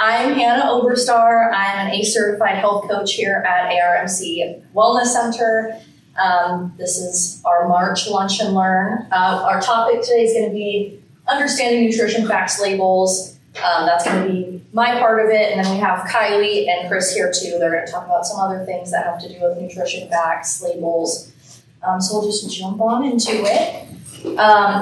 I'm Hannah Oberstar. I'm an ACE certified health coach here at ARMC Wellness Center. This is our March Lunch and Learn. Our topic today is going to be understanding nutrition facts labels. That's going to be my part of it. And then we have Kylie and Chris here too. They're going to talk about some other things that have to do with nutrition facts, labels. So we'll just jump on into it.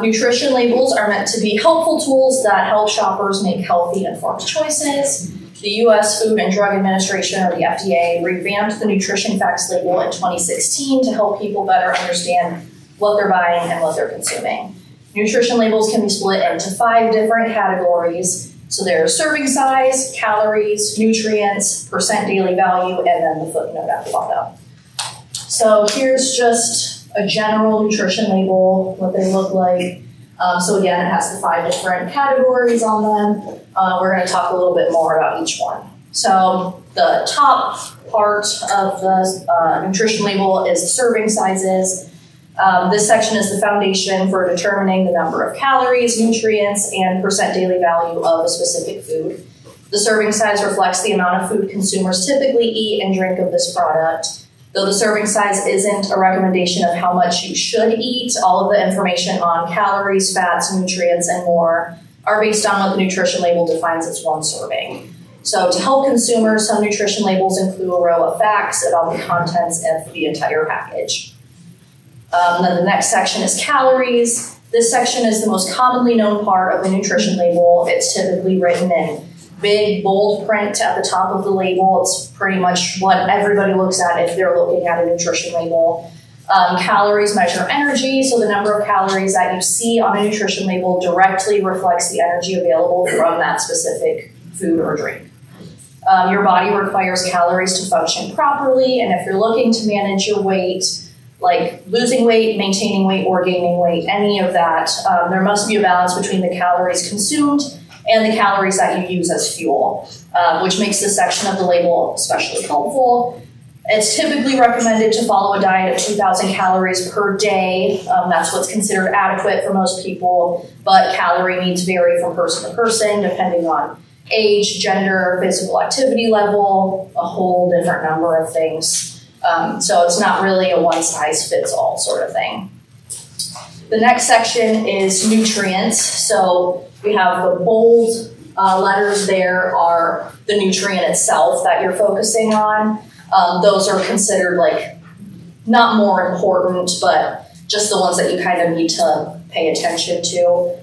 Nutrition labels are meant to be helpful tools that help shoppers make healthy, informed choices. The U.S. Food and Drug Administration, or the FDA, revamped the nutrition facts label in 2016 to help people better understand what they're buying and what they're consuming. Nutrition labels can be split into 5 different categories. So there's serving size, calories, nutrients, percent daily value, and then the footnote at the bottom. So here's just a general nutrition label, what they look like. So again, it has the 5 different categories on them. We're going to talk a little bit more about each one. So the top part of the nutrition label is the serving sizes. This section is the foundation for determining the number of calories, nutrients, and percent daily value of a specific food. The serving size reflects the amount of food consumers typically eat and drink of this product. Though the serving size isn't a recommendation of how much you should eat, all of the information on calories, fats, nutrients, and more are based on what the nutrition label defines as 1 serving. So to help consumers, some nutrition labels include a row of facts about the contents of the entire package. Then the next section is calories. This section is the most commonly known part of the nutrition label. It's typically written in big, bold print at the top of the label. It's pretty much what everybody looks at if they're looking at a nutrition label. Calories measure energy, so the number of calories that you see on a nutrition label directly reflects the energy available from that specific food or drink. Your body requires calories to function properly, and if you're looking to manage your weight, like losing weight, maintaining weight, or gaining weight, any of that, there must be a balance between the calories consumed and the calories that you use as fuel, which makes this section of the label especially helpful. It's typically recommended to follow a diet of 2,000 calories per day. That's what's considered adequate for most people, but calorie needs vary from person to person depending on age, gender, physical activity level, a whole different number of things. So it's not really a one-size-fits-all sort of thing. The next section is nutrients. So we have the bold letters there are the nutrient itself that you're focusing on. Those are considered like not more important, but just the ones that you kind of need to pay attention to.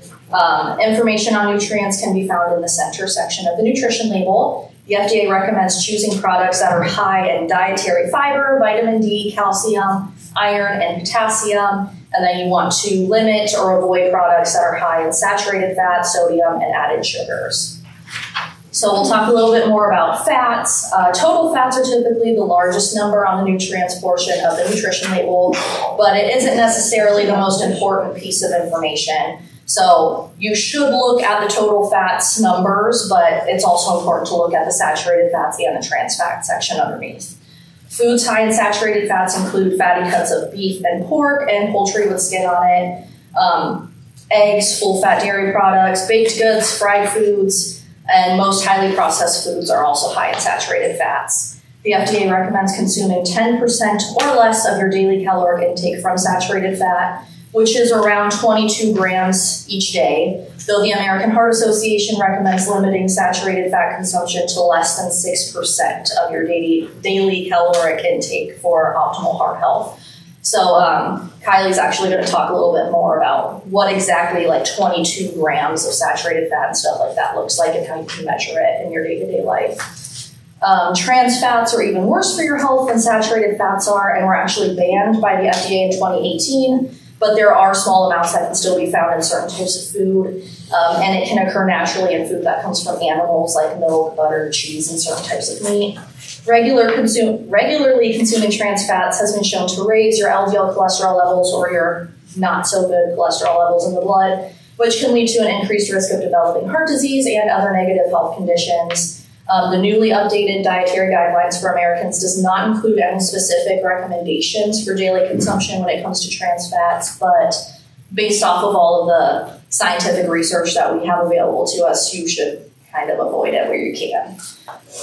Information on nutrients can be found in the center section of the nutrition label. The FDA recommends choosing products that are high in dietary fiber, vitamin D, calcium, iron, and potassium. And then you want to limit or avoid products that are high in saturated fat, sodium, and added sugars. So we'll talk a little bit more about fats. Total fats are typically the largest number on the nutrients portion of the nutrition label, but it isn't necessarily the most important piece of information. So you should look at the total fats numbers, but it's also important to look at the saturated fats and the trans fat section underneath. Foods high in saturated fats include fatty cuts of beef and pork and poultry with skin on it, eggs, full-fat dairy products, baked goods, fried foods, and most highly processed foods are also high in saturated fats. The FDA recommends consuming 10% or less of your daily caloric intake from saturated fat, which is around 22 grams each day, though the American Heart Association recommends limiting saturated fat consumption to less than 6% of your daily caloric intake for optimal heart health. So Kylie's actually going to talk a little bit more about what exactly like 22 grams of saturated fat and stuff like that looks like and how you can measure it in your day-to-day life. Trans fats are even worse for your health than saturated fats are, and were actually banned by the FDA in 2018. But there are small amounts that can still be found in certain types of food, and it can occur naturally in food that comes from animals like milk, butter, cheese, and certain types of meat. Regularly consuming trans fats has been shown to raise your LDL cholesterol levels or your not so good cholesterol levels in the blood, which can lead to an increased risk of developing heart disease and other negative health conditions. The newly updated dietary guidelines for Americans does not include any specific recommendations for daily consumption when it comes to trans fats, but based off of all of the scientific research that we have available to us, you should kind of avoid it where you can.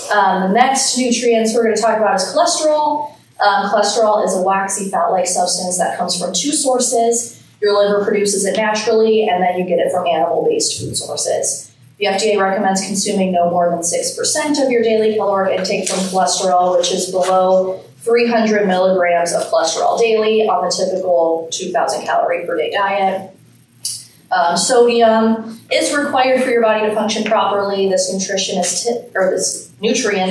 The next nutrients we're going to talk about is cholesterol. Cholesterol is a waxy fat-like substance that comes from two sources. Your liver produces it naturally, and then you get it from animal-based food sources. The FDA recommends consuming no more than 6% of your daily caloric intake from cholesterol, which is below 300 milligrams of cholesterol daily on the typical 2,000 calorie per day diet. Sodium is required for your body to function properly. This nutrient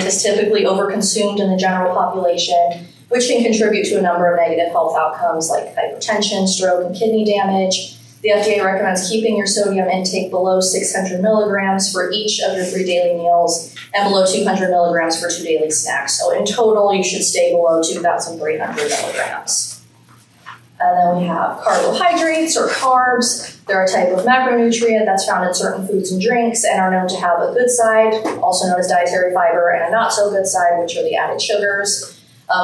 is typically overconsumed in the general population, which can contribute to a number of negative health outcomes like hypertension, stroke, and kidney damage. The FDA recommends keeping your sodium intake below 600 milligrams for each of your 3 daily meals and below 200 milligrams for 2 daily snacks. So in total, you should stay below 2,300 milligrams. And then we have carbohydrates or carbs. They're a type of macronutrient that's found in certain foods and drinks and are known to have a good side, also known as dietary fiber, and a not so good side, which are the added sugars.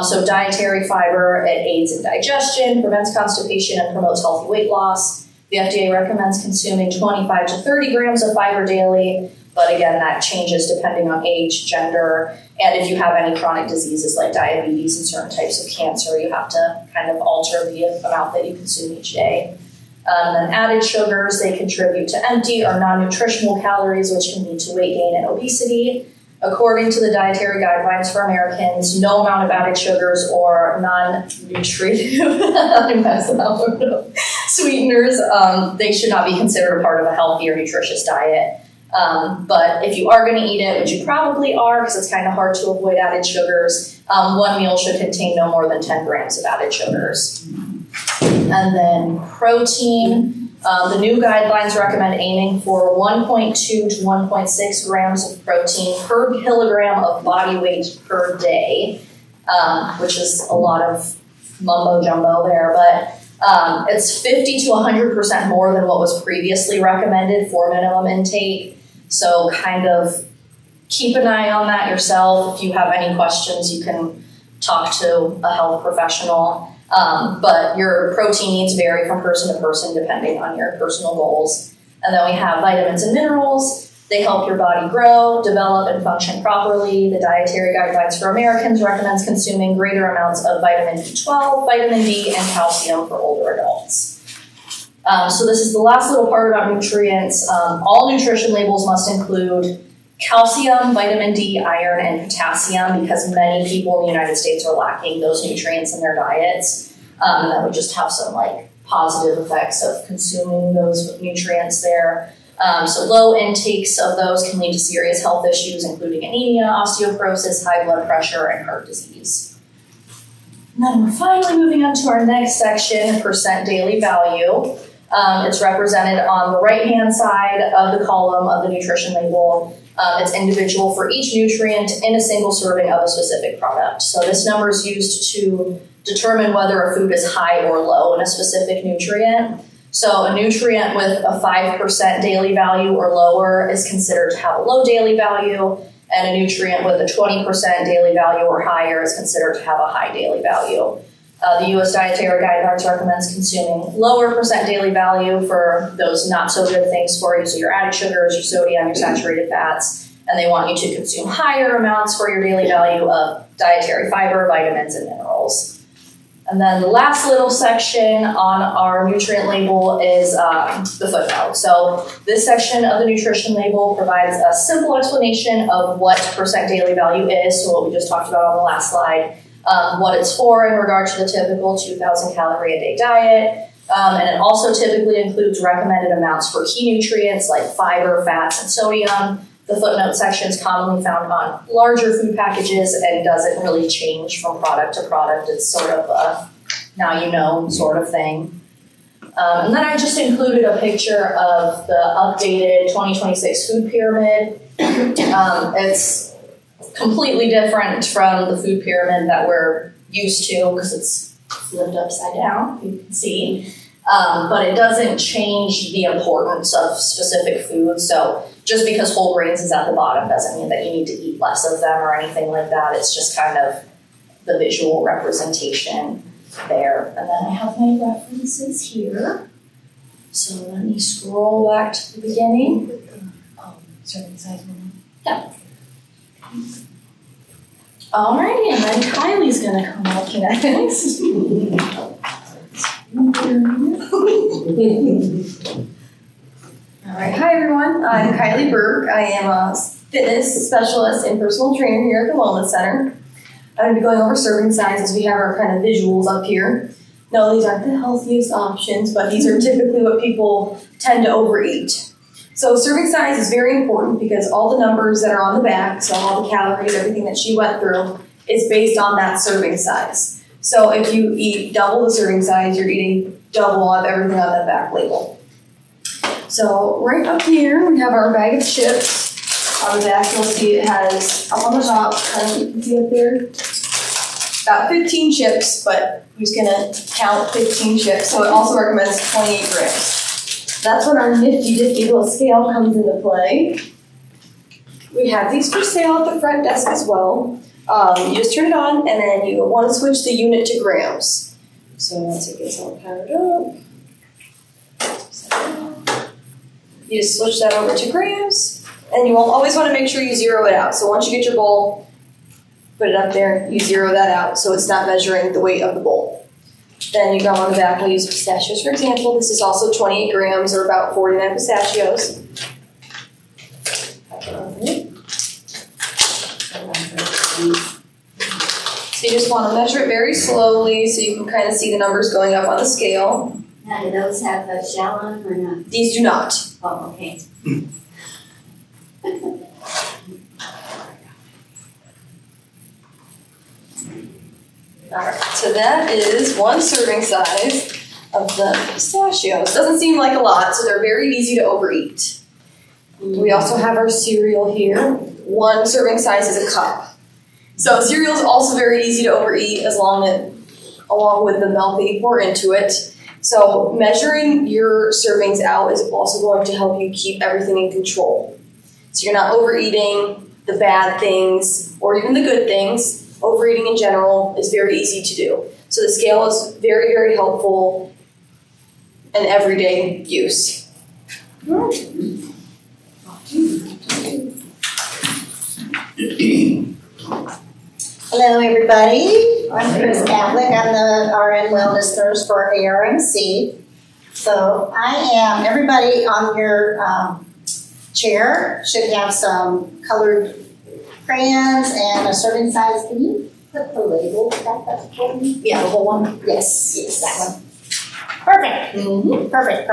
So dietary fiber, it aids in digestion, prevents constipation, and promotes healthy weight loss. The FDA recommends consuming 25 to 30 grams of fiber daily, but again, that changes depending on age, gender, and if you have any chronic diseases like diabetes and certain types of cancer, you have to kind of alter the amount that you consume each day. Then added sugars, they contribute to empty or non-nutritional calories, which can lead to weight gain and obesity. According to the dietary guidelines for Americans, no amount of added sugars or non-nutritive sweeteners, they should not be considered a part of a healthy or nutritious diet. But if you are going to eat it, which you probably are because it's kind of hard to avoid added sugars, one meal should contain no more than 10 grams of added sugars. And then protein. The new guidelines recommend aiming for 1.2 to 1.6 grams of protein per kilogram of body weight per day, which is a lot of mumbo jumbo there, but it's 50 to 100% more than what was previously recommended for minimum intake. So kind of keep an eye on that yourself. If you have any questions, you can talk to a health professional. But your protein needs vary from person to person depending on your personal goals. And then we have vitamins and minerals. They help your body grow, develop, and function properly. The Dietary Guidelines for Americans recommends consuming greater amounts of vitamin B12, vitamin D, and calcium for older adults. So this is the last little part about nutrients. All nutrition labels must include calcium, vitamin D, iron, and potassium because many people in the United States are lacking those nutrients in their diets. And that would just have some positive effects of consuming those nutrients there. So low intakes of those can lead to serious health issues, including anemia, osteoporosis, high blood pressure, and heart disease. And then we're finally moving on to our next section, percent daily value. It's represented on the right-hand side of the column of the nutrition label. It's individual for each nutrient in a single serving of a specific product. So this number is used to determine whether a food is high or low in a specific nutrient. So a nutrient with a 5% daily value or lower is considered to have a low daily value, and a nutrient with a 20% daily value or higher is considered to have a high daily value. The U.S. Dietary Guidelines recommends consuming lower percent daily value for those not so good things for you, so your added sugars, your sodium, your saturated fats, and they want you to consume higher amounts for your daily value of dietary fiber, vitamins, and minerals. And then the last little section on our nutrient label is the footnote. So this section of the nutrition label provides a simple explanation of what percent daily value is, so what we just talked about on the last slide, what it's for in regard to the typical 2,000 calorie a day diet, and it also typically includes recommended amounts for key nutrients like fiber, fats, and sodium. The footnote section is commonly found on larger food packages and doesn't really change from product to product. It's sort of a now you know sort of thing. And then I just included a picture of the updated 2026 food pyramid. It's completely different from the food pyramid that we're used to because it's flipped upside down, you can see. But it doesn't change the importance of specific foods. So just because whole grains is at the bottom doesn't mean that you need to eat less of them or anything like that. It's just kind of the visual representation there. And then I have my references here. So let me scroll back to the beginning. serving size one. Yeah. Alrighty, and then Kylie's gonna come up next. Alright, hi everyone, I'm Kylie Burke. I am a fitness specialist and personal trainer here at the Wellness Center. I'm going to be going over serving sizes. We have our kind of visuals up here. No, these aren't the healthiest options, but these are typically what people tend to overeat. So serving size is very important because all the numbers that are on the back, so all the calories, everything that she went through, is based on that serving size. So if you eat double the serving size, you're eating double of everything on that back label. So right up here, we have our bag of chips. On the back, you'll see it has, up on the top, kind of, you can see up there, about 15 chips, but I'm just gonna count 15 chips. So it also recommends 28 grams. That's when our nifty difty little scale comes into play. We have these for sale at the front desk as well. You just turn it on and then you want to switch the unit to grams. So once it gets all powered up, you just switch that over to grams. And you will always want to make sure you zero it out. So once you get your bowl, put it up there, you zero that out so it's not measuring the weight of the bowl. Then you go on the back, we'll use pistachios for example. This is also 28 grams or about 49 pistachios. So you just want to measure it very slowly so you can kind of see the numbers going up on the scale. Now, do those have a shell on or not? These do not. Oh, okay. Alright, so that is one serving size of the pistachios. Doesn't seem like a lot, so they're very easy to overeat. We also have our cereal here. One serving size is a cup. So cereal is also very easy to overeat along with the milk that you pour into it. So measuring your servings out is also going to help you keep everything in control. So you're not overeating the bad things or even the good things. Overeating in general is very easy to do. So the scale is very, very helpful in everyday use. Hello, everybody. I'm Chris Pavlick. I'm the RN Wellness Nurse for ARMC. So everybody on your chair should have some colored crayons and a serving size. Can you put the label back for me? Yeah, the one. Yes, that one. Perfect. Mm-hmm. Perfect.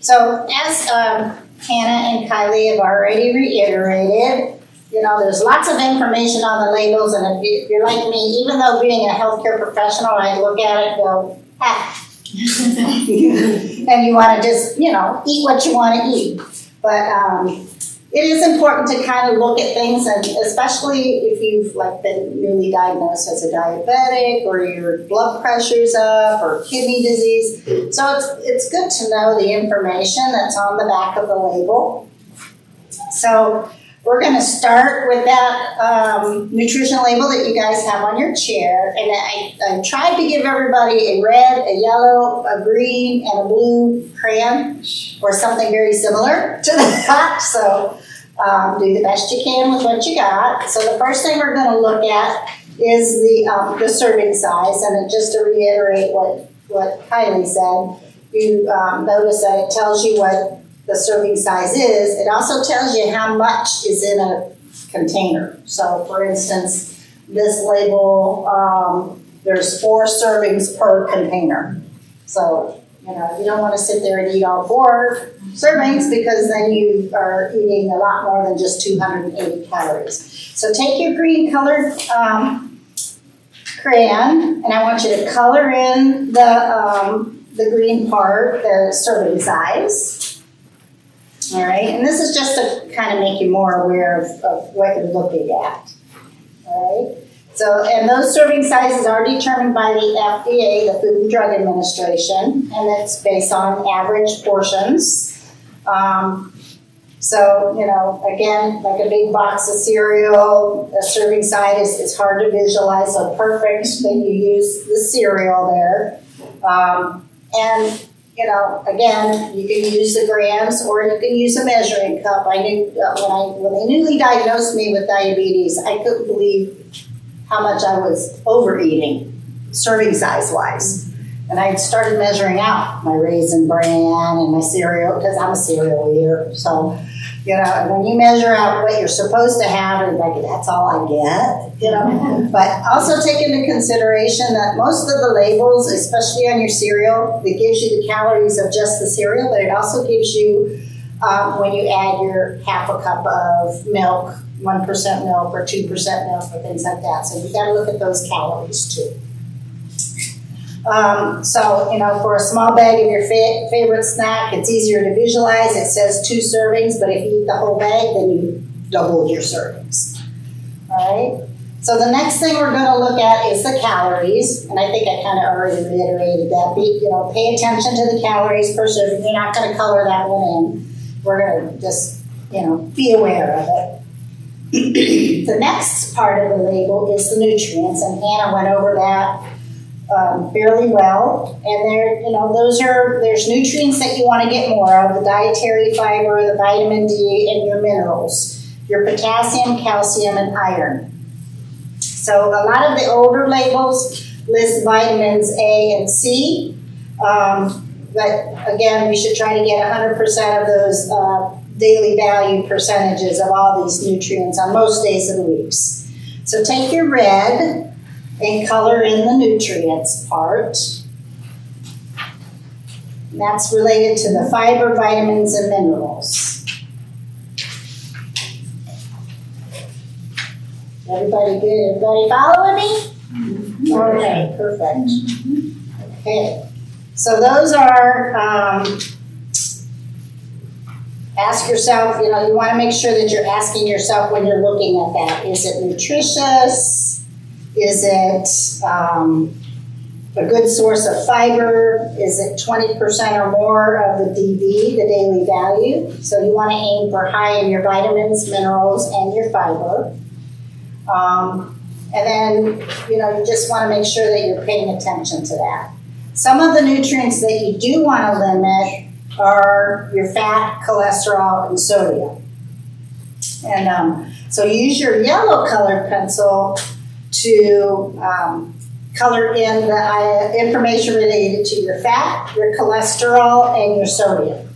So as Hannah and Kylie have already reiterated, there's lots of information on the labels, and if you're like me, even though being a healthcare professional, I look at it and go, and you want to just, eat what you want to eat. But it is important to kind of look at things, and especially if you've been newly diagnosed as a diabetic, or your blood pressure's up, or kidney disease. So it's good to know the information that's on the back of the label. So we're going to start with that nutrition label that you guys have on your chair. And I tried to give everybody a red, a yellow, a green, and a blue crayon, or something very similar to that. So do the best you can with what you got. So the first thing we're going to look at is the serving size. And just to reiterate what Kylie said, you notice that it tells you what the serving size is. It also tells you how much is in a container. So for instance, this label, there's 4 servings per container. So, you don't want to sit there and eat all 4 servings, because then you are eating a lot more than just 280 calories. So take your green colored crayon, and I want you to color in the green part, the serving size. All right, and this is just to kind of make you more aware of what you're looking at. All right, so, and those serving sizes are determined by the FDA, the Food and Drug Administration, and it's based on average portions. So, again, like a big box of cereal, a serving size is hard to visualize, so perfect that you use the cereal there. And you know, again, you can use the grams or you can use a measuring cup. I knew, when they newly diagnosed me with diabetes, I couldn't believe how much I was overeating, serving size wise. And I started measuring out my Raisin Bran and my cereal, because I'm a cereal eater. So, you know, when you measure out what you're supposed to have, and like, that's all I get, you know. But also take into consideration that most of the labels, especially on your cereal, it gives you the calories of just the cereal, but it also gives you, when you add your half a cup of milk, 1% milk or 2% milk or things like that. So you got to look at those calories too. So, you know, for a small bag of your favorite snack, it's easier to visualize. It says 2 servings, but if you eat the whole bag, then you doubled your servings. All right? So the next thing we're going to look at is the calories, and I think I kind of already reiterated that. You know, pay attention to the calories per serving. You're not going to color that one in. We're going to just, you know, be aware of it. The next part of the label is the nutrients, and Hannah went over that fairly well. And there, you know, there's nutrients that you want to get more of: the dietary fiber, the vitamin D, and your minerals, your potassium, calcium, and iron. So a lot of the older labels list vitamins A and C, but again, we should try to get 100% of those daily value percentages of all these nutrients on most days of the weeks. So take your red and color in the nutrients part. And that's related to the fiber, vitamins, and minerals. Everybody good? Everybody following me? Okay, perfect. Okay, so those are, ask yourself, you know, you want to make sure that you're asking yourself when you're looking at that, is it nutritious? Is it a good source of fiber? Is it 20% or more of the DV, the daily value? So you want to aim for high in your vitamins, minerals, and your fiber. And then, you know, you just want to make sure that you're paying attention to that. Some of the nutrients that you do want to limit are your fat, cholesterol, and sodium. And so use your yellow colored pencil to color in the information related to your fat, your cholesterol, and your sodium.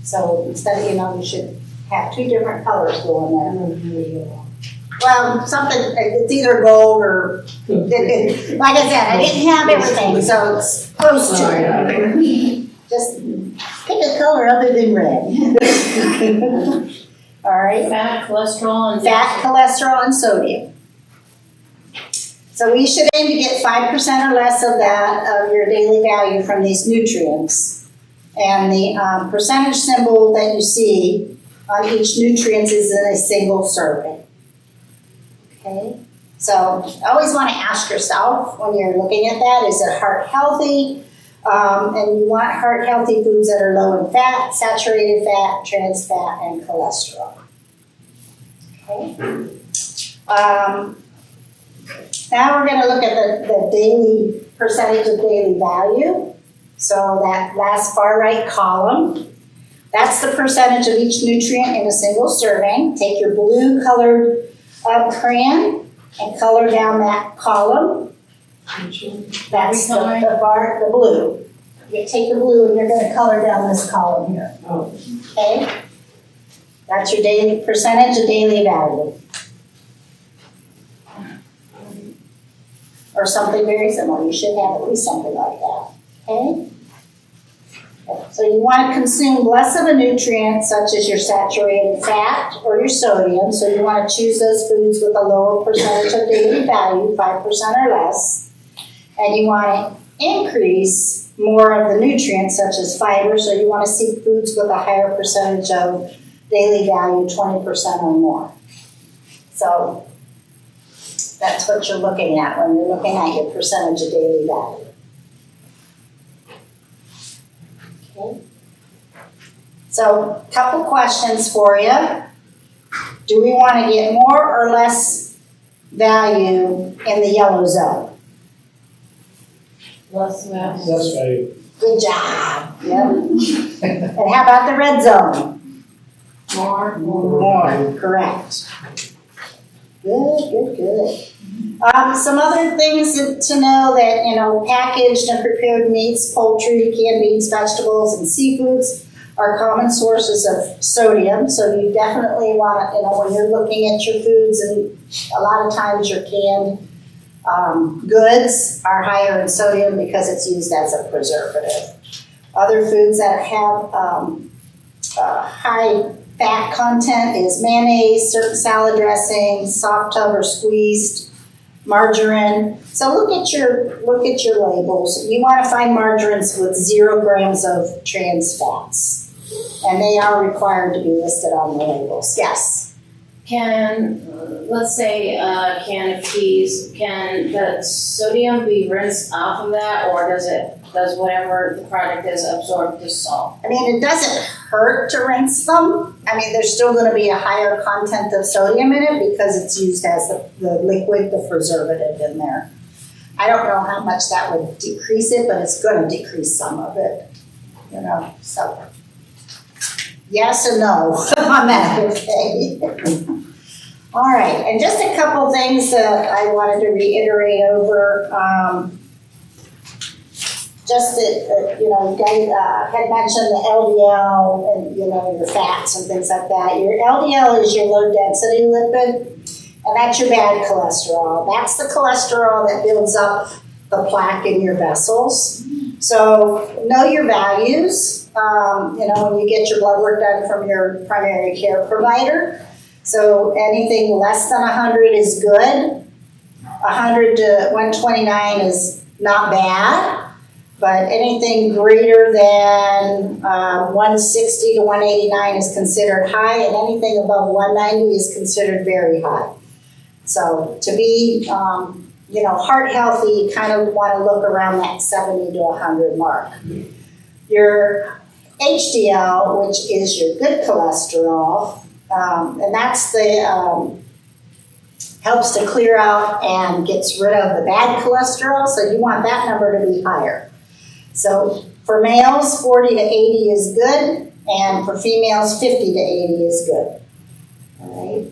So instead of, you know, you should have 2 different colors going there. Well, something, it's either gold or, like I said, I didn't have everything, so it's close to it. Just pick a color other than red. All right. Fat, cholesterol, and fat, cholesterol, and sodium. So we should aim to get 5% or less of that of your daily value from these nutrients. And the percentage symbol that you see on each nutrient is in a single serving. Okay. So always want to ask yourself when you're looking at that: is it heart healthy? And you want heart-healthy foods that are low in fat, saturated fat, trans fat, and cholesterol. Okay. Now we're going to look at the daily percentage of daily value. So that last far right column, that's the percentage of each nutrient in a single serving. Take your blue colored crayon and color down that column. That's the blue. You take the blue and you're going to color down this column here. Okay? That's your daily percentage of daily value. Or something very similar. You should have at least something like that. Okay? So you want to consume less of a nutrient such as your saturated fat or your sodium. So you want to choose those foods with a lower percentage of daily value, 5% or less. And you want to increase more of the nutrients such as fiber. So you want to seek foods with a higher percentage of daily value, 20% or more. So that's what you're looking at when you're looking at your percentage of daily value. Okay. So a couple questions for you. Do we want to get more or less value in the yellow zone? Less value. Less value. Good job. Yep. And how about the red zone? More, correct. Good. Some other things to know that, packaged and prepared meats, poultry, canned beans, vegetables, and seafoods are common sources of sodium. So you definitely want to, when you're looking at your foods, and a lot of times your canned goods are higher in sodium because it's used as a preservative. Other foods that have high fat content is mayonnaise, certain salad dressings, soft tub or squeezed, margarine. So look at your labels. You want to find margarines with 0 grams of trans fats, and they are required to be listed on the labels. Yes. Let's say a can of peas, can the sodium be rinsed off of that, or does whatever the product is absorb the salt? I mean, it doesn't hurt to rinse them. I mean, there's still going to be a higher content of sodium in it because it's used as the liquid, the preservative in there. I don't know how much that would decrease it, but it's going to decrease some of it, so. Yes and no on that, okay? All right, and just a couple things that I wanted to reiterate over. Just that, you guys had mentioned the LDL and, your fats and things like that. Your LDL is your low density lipid, and that's your bad cholesterol. That's the cholesterol that builds up the plaque in your vessels. So know your values, when you get your blood work done from your primary care provider. So anything less than 100 is good. 100 to 129 is not bad. But anything greater than 160 to 189 is considered high, and anything above 190 is considered very high. So to be, heart healthy, you kind of want to look around that 70 to 100 mark. Your HDL, which is your good cholesterol, and that's the helps to clear out and gets rid of the bad cholesterol. So you want that number to be higher. So for males, 40 to 80 is good, and for females, 50 to 80 is good. All right.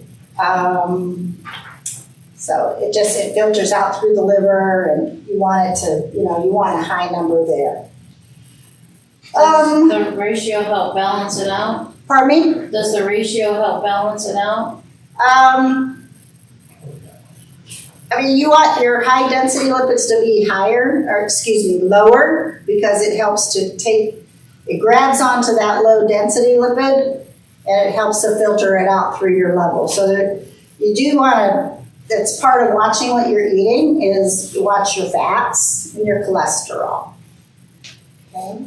So it filters out through the liver, and you want it to, you want a high number there. Does the ratio help balance it out? Pardon me? Does the ratio help balance it out? You want your high density lipids to be lower, because it helps it grabs onto that low density lipid, and it helps to filter it out through your level. So that you do want to, that's part of watching what you're eating, is to watch your fats and your cholesterol. Okay.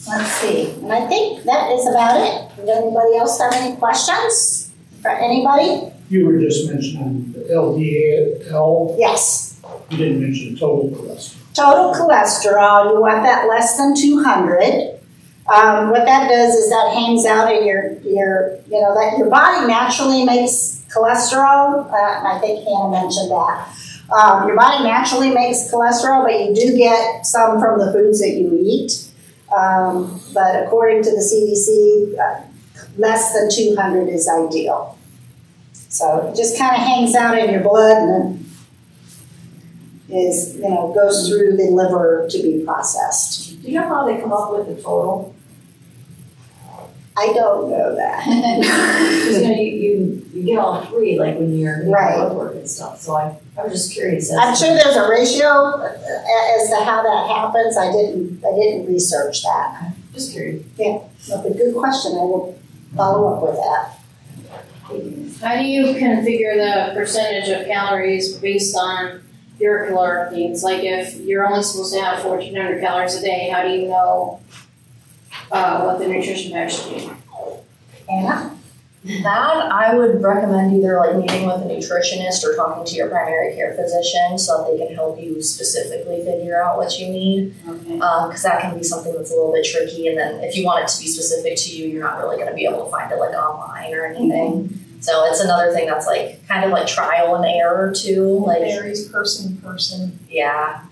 Let's see, and I think that is about it. Does anybody else have any questions for anybody? You were just mentioning the LDL. Yes. You didn't mention total cholesterol. Total cholesterol, you want that less than 200. What that does is that hangs out in that your body naturally makes cholesterol. I think Hannah mentioned that. Your body naturally makes cholesterol, but you do get some from the foods that you eat. But according to the CDC, less than 200 is ideal. So it just kind of hangs out in your blood and then goes through the liver to be processed. Do you know how they come up with the total? I don't know that. Because you get all three, like when you're doing Right. blood work and stuff. So I was just curious. I'm sure there's a ratio as to how that happens. I didn't research that. Just curious. So a good question. I will follow up with that. How do you configure the percentage of calories based on your caloric needs? Like if you're only supposed to have 1,400 calories a day, how do you know what the nutrition pack should be? Anna? That I would recommend either meeting with a nutritionist or talking to your primary care physician so that they can help you specifically figure out what you need. Okay. Because that can be something that's a little bit tricky, and then if you want it to be specific to you, you're not really going to be able to find it online or anything. Mm-hmm. So it's another thing that's kind of trial and error too. Varies person to person. Yeah.